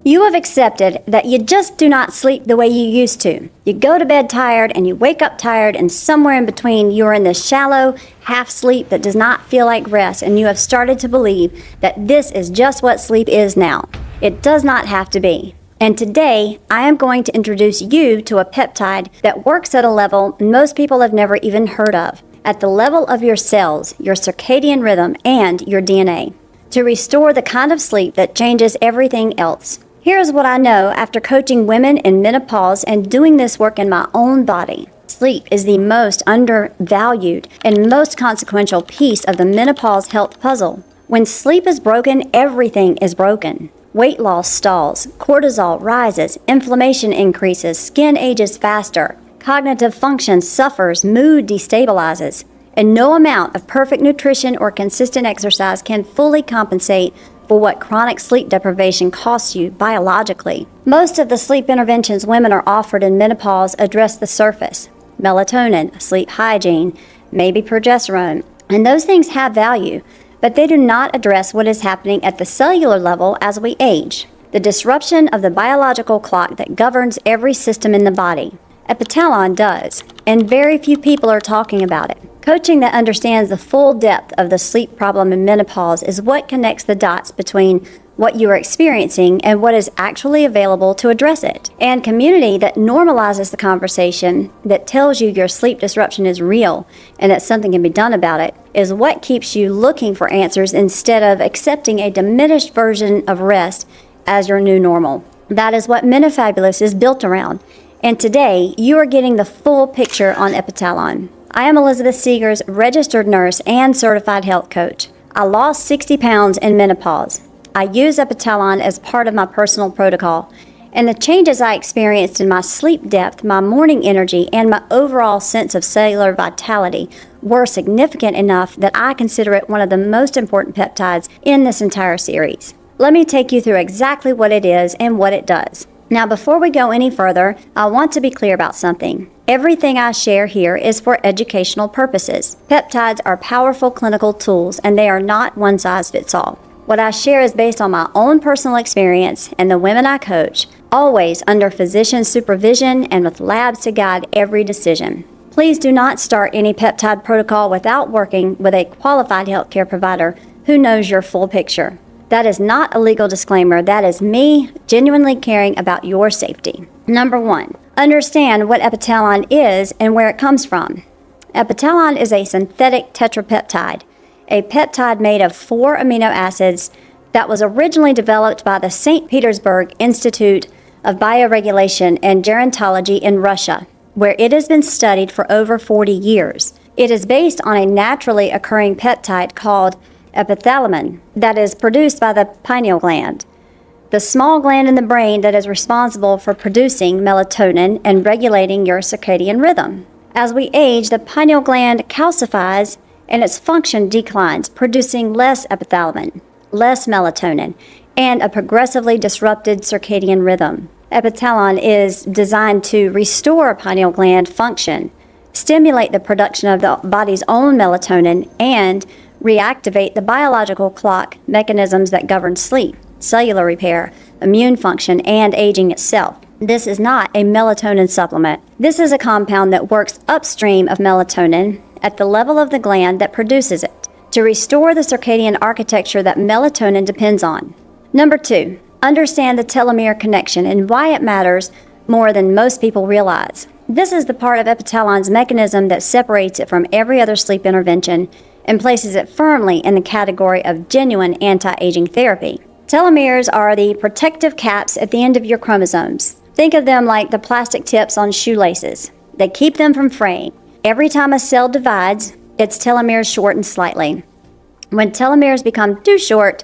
You have accepted that you just do not sleep the way you used to. You go to bed tired and you wake up tired, and somewhere in between you're in this shallow half sleep that does not feel like rest, and you have started to believe that this is just what sleep is now. It does not have to be. And today, I am going to introduce you to a peptide that works at a level most people have never even heard of, at the level of your cells, your circadian rhythm, and your DNA, to restore the kind of sleep that changes everything else. Here's what I know after coaching women in menopause and doing this work in my own body. Sleep is the most undervalued and most consequential piece of the menopause health puzzle. When sleep is broken, everything is broken. Weight loss stalls, cortisol rises, inflammation increases, skin ages faster, cognitive function suffers, mood destabilizes, and no amount of perfect nutrition or consistent exercise can fully compensate for what chronic sleep deprivation costs you biologically. Most of the sleep interventions women are offered in menopause address the surface: melatonin, sleep hygiene, maybe progesterone, and those things have value, but they do not address what is happening at the cellular level as we age, the disruption of the biological clock that governs every system in the body. Epitalon does, and very few people are talking about it. Coaching that understands the full depth of the sleep problem in menopause is what connects the dots between what you are experiencing and what is actually available to address it. And community that normalizes the conversation, that tells you your sleep disruption is real and that something can be done about it, is what keeps you looking for answers instead of accepting a diminished version of rest as your new normal. That is what Menofabulous is built around. And today, you are getting the full picture on Epitalon. I am Elizabeth Seegers, registered nurse and certified health coach. I lost 60 pounds in menopause. I use Epitalon as part of my personal protocol, and the changes I experienced in my sleep depth, my morning energy, and my overall sense of cellular vitality were significant enough that I consider it one of the most important peptides in this entire series. Let me take you through exactly what it is and what it does. Now, before we go any further, I want to be clear about something. Everything I share here is for educational purposes. Peptides are powerful clinical tools, and they are not one size fits all. What I share is based on my own personal experience and the women I coach, always under physician supervision and with labs to guide every decision. Please do not start any peptide protocol without working with a qualified healthcare provider who knows your full picture. That is not a legal disclaimer. That is me genuinely caring about your safety. Number 1, understand what Epitalon is and where it comes from. Epitalon is a synthetic tetrapeptide, a peptide made of 4 amino acids that was originally developed by the St. Petersburg Institute of Bioregulation and Gerontology in Russia, where it has been studied for over 40 years. It is based on a naturally occurring peptide called Epitalon that is produced by the pineal gland, the small gland in the brain that is responsible for producing melatonin and regulating your circadian rhythm. As we age, the pineal gland calcifies and its function declines, producing less Epitalon, less melatonin, and a progressively disrupted circadian rhythm. Epitalon is designed to restore pineal gland function, stimulate the production of the body's own melatonin, and reactivate the biological clock mechanisms that govern sleep, cellular repair, immune function, and aging itself. This is not a melatonin supplement. This is a compound that works upstream of melatonin at the level of the gland that produces it, to restore the circadian architecture that melatonin depends on. Number 2, understand the telomere connection and why it matters more than most people realize. This is the part of Epitalon's mechanism that separates it from every other sleep intervention and places it firmly in the category of genuine anti-aging therapy. Telomeres are the protective caps at the end of your chromosomes. Think of them like the plastic tips on shoelaces. They keep them from fraying. Every time a cell divides, its telomeres shorten slightly. When telomeres become too short,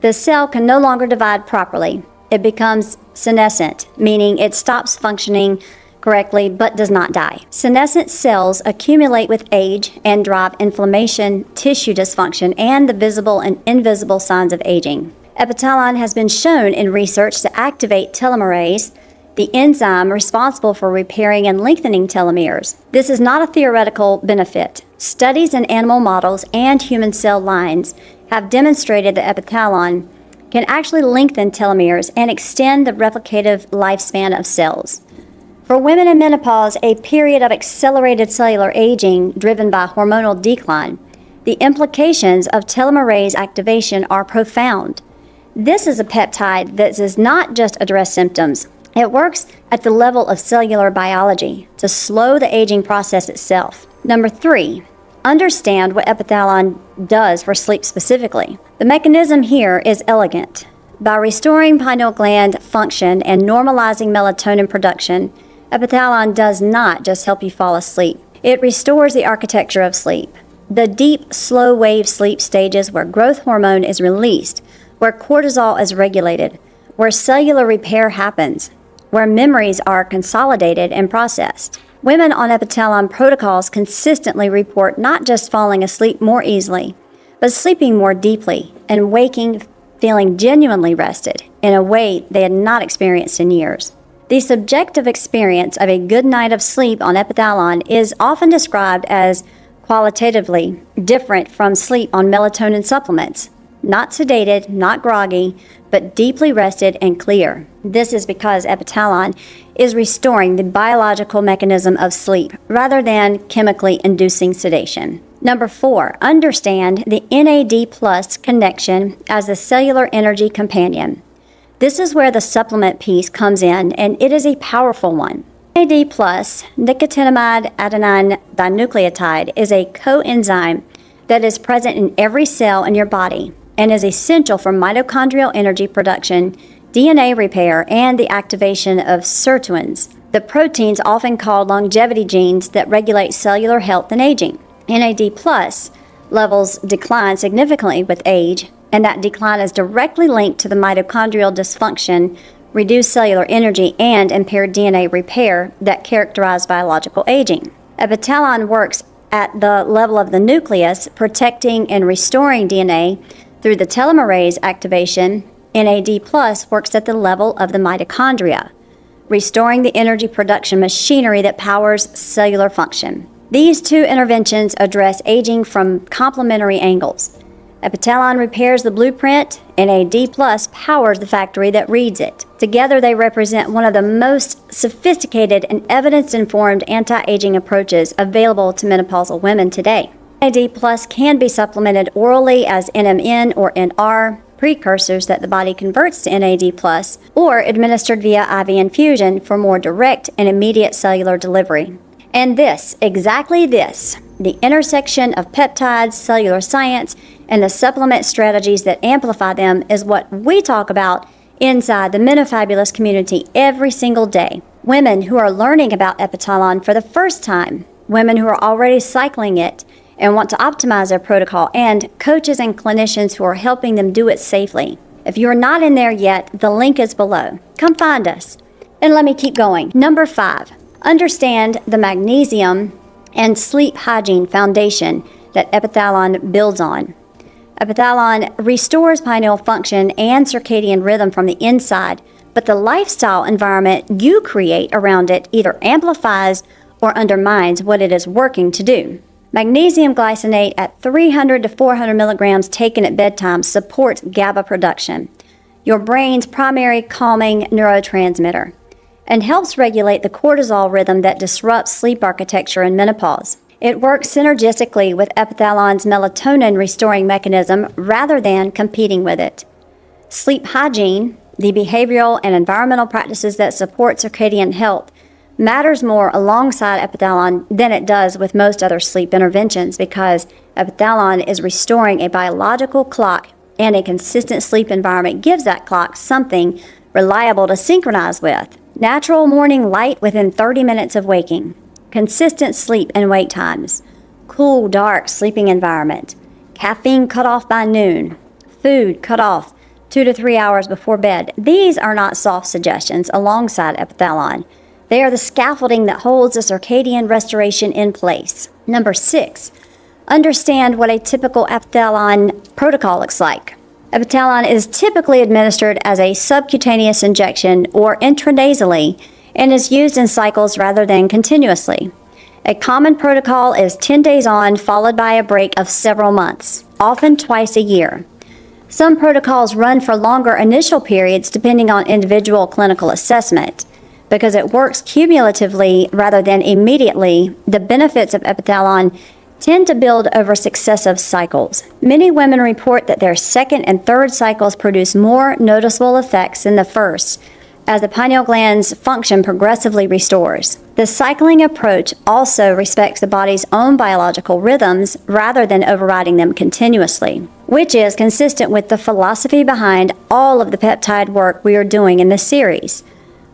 the cell can no longer divide properly. It becomes senescent, meaning it stops functioning correctly but does not die. Senescent cells accumulate with age and drive inflammation, tissue dysfunction, and the visible and invisible signs of aging. Epitalon has been shown in research to activate telomerase, the enzyme responsible for repairing and lengthening telomeres. This is not a theoretical benefit. Studies in animal models and human cell lines have demonstrated that Epitalon can actually lengthen telomeres and extend the replicative lifespan of cells. For women in menopause, a period of accelerated cellular aging driven by hormonal decline, the implications of telomerase activation are profound. This is a peptide that does not just address symptoms. It works at the level of cellular biology to slow the aging process itself. Number 3, understand what Epitalon does for sleep specifically. The mechanism here is elegant. By restoring pineal gland function and normalizing melatonin production, Epitalon does not just help you fall asleep. It restores the architecture of sleep. The deep, slow-wave sleep stages where growth hormone is released, where cortisol is regulated, where cellular repair happens, where memories are consolidated and processed. Women on Epitalon protocols consistently report not just falling asleep more easily, but sleeping more deeply and waking feeling genuinely rested in a way they had not experienced in years. The subjective experience of a good night of sleep on Epitalon is often described as qualitatively different from sleep on melatonin supplements. Not sedated, not groggy, but deeply rested and clear. This is because Epitalon is restoring the biological mechanism of sleep rather than chemically inducing sedation. Number 4, understand the NAD plus connection as the cellular energy companion. This is where the supplement piece comes in, and it is a powerful one. NAD plus nicotinamide adenine dinucleotide is a coenzyme that is present in every cell in your body and is essential for mitochondrial energy production, DNA repair, and the activation of sirtuins, the proteins often called longevity genes that regulate cellular health and aging. NAD plus levels decline significantly with age, and that decline is directly linked to the mitochondrial dysfunction, reduced cellular energy, and impaired DNA repair that characterize biological aging. Epitalon works at the level of the nucleus, protecting and restoring DNA through the telomerase activation. NAD plus works at the level of the mitochondria, restoring the energy production machinery that powers cellular function. These two interventions address aging from complementary angles. Epitalon repairs the blueprint, NAD plus powers the factory that reads it. Together, they represent one of the most sophisticated and evidence-informed anti-aging approaches available to menopausal women today. NAD plus can be supplemented orally as NMN or NR, precursors that the body converts to NAD plus, or administered via IV infusion for more direct and immediate cellular delivery. And this, exactly this, the intersection of peptides, cellular science, and the supplement strategies that amplify them is what we talk about inside the Menofabulous community every single day. Women who are learning about Epitalon for the first time, women who are already cycling it and want to optimize their protocol, and coaches and clinicians who are helping them do it safely. If you're not in there yet, the link is below. Come find us. And let me keep going. Number 5, understand the magnesium and sleep hygiene foundation that Epitalon builds on. Epitalon restores pineal function and circadian rhythm from the inside, but the lifestyle environment you create around it either amplifies or undermines what it is working to do. Magnesium glycinate at 300 to 400 milligrams taken at bedtime supports GABA production, your brain's primary calming neurotransmitter, and helps regulate the cortisol rhythm that disrupts sleep architecture in menopause. It works synergistically with Epitalon's melatonin restoring mechanism rather than competing with it. Sleep hygiene, the behavioral and environmental practices that support circadian health, matters more alongside Epitalon than it does with most other sleep interventions because Epitalon is restoring a biological clock, and a consistent sleep environment gives that clock something reliable to synchronize with. Natural morning light within 30 minutes of waking, consistent sleep and wake times, cool, dark sleeping environment, caffeine cut off by noon, food cut off 2 to 3 hours before bed. These are not soft suggestions alongside Epitalon. They are the scaffolding that holds the circadian restoration in place. Number 6, understand what a typical Epitalon protocol looks like. Epitalon is typically administered as a subcutaneous injection or intranasally and is used in cycles rather than continuously. A common protocol is 10 days on, followed by a break of several months, often twice a year. Some protocols run for longer initial periods depending on individual clinical assessment. Because it works cumulatively rather than immediately, the benefits of Epitalon tend to build over successive cycles. Many women report that their second and third cycles produce more noticeable effects than the first, as the pineal gland's function progressively restores. The cycling approach also respects the body's own biological rhythms rather than overriding them continuously, which is consistent with the philosophy behind all of the peptide work we are doing in this series.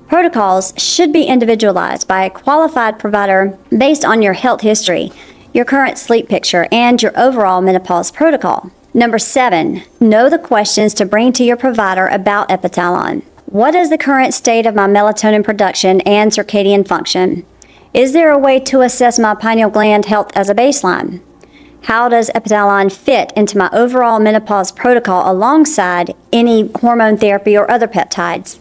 Protocols should be individualized by a qualified provider based on your health history, your current sleep picture, and your overall menopause protocol. Number 7, know the questions to bring to your provider about Epitalon. What is the current state of my melatonin production and circadian function? Is there a way to assess my pineal gland health as a baseline? How does Epitalon fit into my overall menopause protocol alongside any hormone therapy or other peptides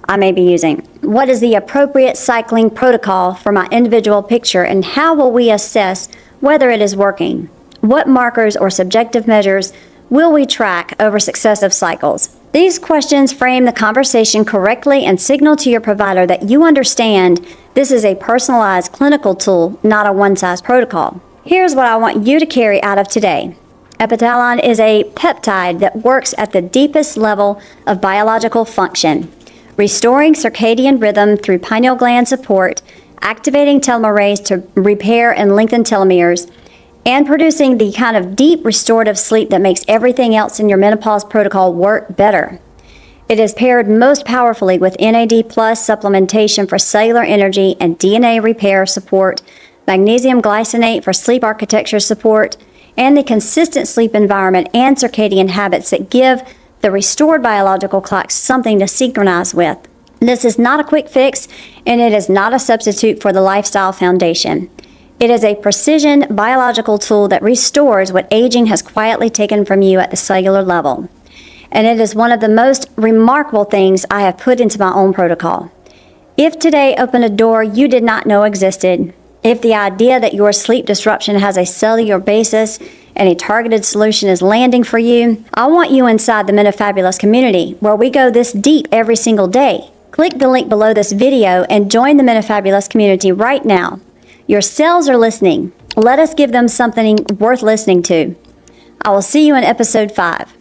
I may be using? What is the appropriate cycling protocol for my individual picture, and how will we assess whether it is working? What markers or subjective measures will we track over successive cycles? These questions frame the conversation correctly and signal to your provider that you understand this is a personalized clinical tool, not a one-size protocol. Here's what I want you to carry out of today. Epitalon is a peptide that works at the deepest level of biological function, restoring circadian rhythm through pineal gland support, activating telomerase to repair and lengthen telomeres, and producing the kind of deep restorative sleep that makes everything else in your menopause protocol work better. It is paired most powerfully with NAD plus supplementation for cellular energy and DNA repair support, magnesium glycinate for sleep architecture support, and the consistent sleep environment and circadian habits that give the restored biological clock something to synchronize with. This is not a quick fix, and it is not a substitute for the lifestyle foundation. It is a precision biological tool that restores what aging has quietly taken from you at the cellular level. And it is one of the most remarkable things I have put into my own protocol. If today opened a door you did not know existed, if the idea that your sleep disruption has a cellular basis and a targeted solution is landing for you, I want you inside the Menofabulous community, where we go this deep every single day. Click the link below this video and join the Menofabulous community right now. Your cells are listening. Let us give them something worth listening to. I will see you in episode 5.